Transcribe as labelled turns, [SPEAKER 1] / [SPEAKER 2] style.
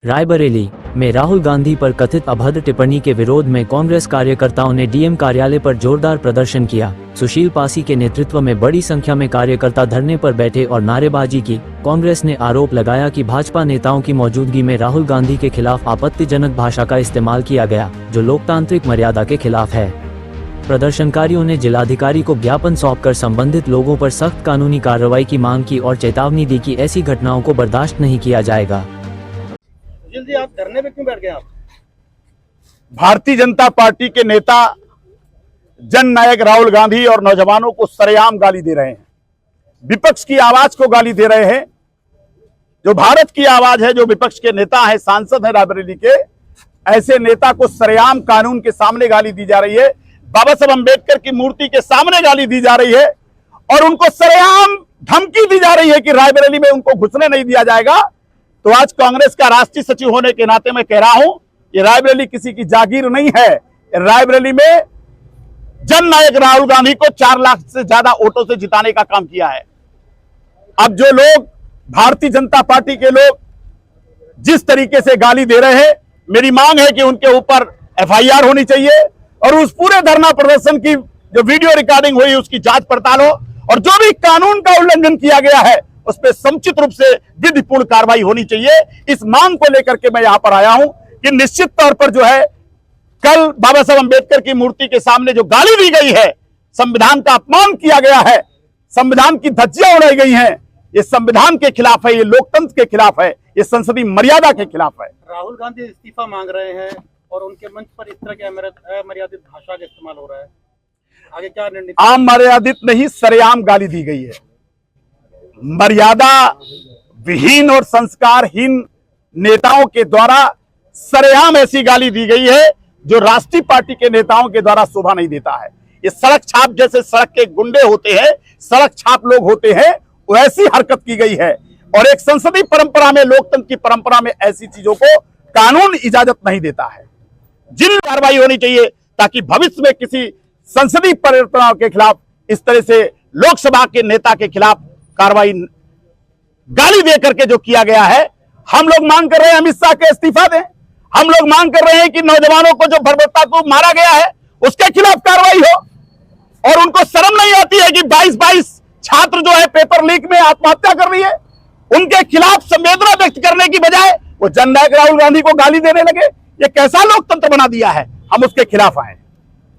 [SPEAKER 1] रायबरेली में राहुल गांधी पर कथित अभद्र टिप्पणी के विरोध में कांग्रेस कार्यकर्ताओं ने डीएम कार्यालय पर जोरदार प्रदर्शन किया। सुशील पासी के नेतृत्व में बड़ी संख्या में कार्यकर्ता धरने पर बैठे और नारेबाजी की। कांग्रेस ने आरोप लगाया कि भाजपा नेताओं की मौजूदगी में राहुल गांधी के खिलाफ आपत्तिजनक भाषा का इस्तेमाल किया गया, जो लोकतांत्रिक मर्यादा के खिलाफ है। प्रदर्शनकारियों ने जिलाधिकारी को ज्ञापन सौंपकर संबंधित लोगों पर सख्त कानूनी कार्रवाई की मांग की और चेतावनी दी कि ऐसी घटनाओं को बर्दाश्त नहीं किया जाएगा।
[SPEAKER 2] जी, आप धरने पे क्यों बैठ गए? आप
[SPEAKER 3] भारतीय जनता पार्टी के नेता जननायक राहुल गांधी और नौजवानों को सरेआम गाली दे रहे हैं, विपक्ष की आवाज को गाली दे रहे हैं। जो भारत की आवाज है, जो विपक्ष के नेता है, सांसद है रायबरेली के, ऐसे नेता को सरेआम कानून के सामने गाली दी जा रही है। बाबा साहब अंबेडकर की मूर्ति के सामने गाली दी जा रही है और उनको सरेआम धमकी दी जा रही है कि रायबरेली में उनको घुसने नहीं दिया जाएगा। तो आज कांग्रेस का राष्ट्रीय सचिव होने के नाते मैं कह रहा हूं, ये रायबरेली किसी की जागीर नहीं है। रायबरेली में जननायक राहुल गांधी को 4 लाख से ज्यादा वोटों से जिताने का काम किया है। अब जो लोग, भारतीय जनता पार्टी के लोग जिस तरीके से गाली दे रहे हैं, मेरी मांग है कि उनके ऊपर FIR होनी चाहिए और उस पूरे धरना प्रदर्शन की जो वीडियो रिकॉर्डिंग हुई उसकी जांच पड़ताल हो और जो भी कानून का उल्लंघन किया गया है उस पर समुचित रूप से विधिपूर्ण कार्रवाई होनी चाहिए। इस मांग को लेकर के मैं यहां पर आया हूं कि निश्चित तौर पर जो है, कल बाबा साहब अंबेडकर की मूर्ति के सामने जो गाली दी गई है, संविधान का अपमान किया गया है, संविधान की धज्जियां उड़ाई गई हैं, ये संविधान के खिलाफ है, ये लोकतंत्र के खिलाफ है, ये संसदीय मर्यादा के खिलाफ है।
[SPEAKER 2] राहुल गांधी इस्तीफा मांग रहे हैं और उनके मंच पर इस तरह की अमर्यादित भाषा का इस्तेमाल हो रहा है, आगे क्या निर्णय?
[SPEAKER 3] अमर्यादित नहीं, सरेआम गाली दी गई है। मर्यादा विहीन और संस्कारहीन नेताओं के द्वारा सरेआम ऐसी गाली दी गई है जो राष्ट्रीय पार्टी के नेताओं के द्वारा शोभा नहीं देता है। ये सड़क छाप, जैसे सड़क के गुंडे होते हैं, सड़क छाप लोग होते हैं, वैसी हरकत की गई है और एक संसदीय परंपरा में, लोकतंत्र की परंपरा में ऐसी चीजों को कानून इजाजत नहीं देता है। जिन कार्रवाई होनी चाहिए ताकि भविष्य में किसी संसदीय परंपरा के खिलाफ इस तरह से लोकसभा के नेता के खिलाफ कार्रवाई, गाली दे करके जो किया गया है, हम लोग मांग कर रहे हैं अमित शाह के इस्तीफा दें। हम लोग मांग कर रहे हैं कि नौजवानों को जो बर्बरता को मारा गया है उसके खिलाफ कार्रवाई हो और उनको शर्म नहीं आती है कि 22 छात्र जो है पेपर लीक में आत्महत्या कर रही है, उनके खिलाफ संवेदना व्यक्त करने की बजाय वो जननायक राहुल गांधी को गाली देने लगे। ये कैसा लोकतंत्र बना दिया है? हम उसके खिलाफ आए।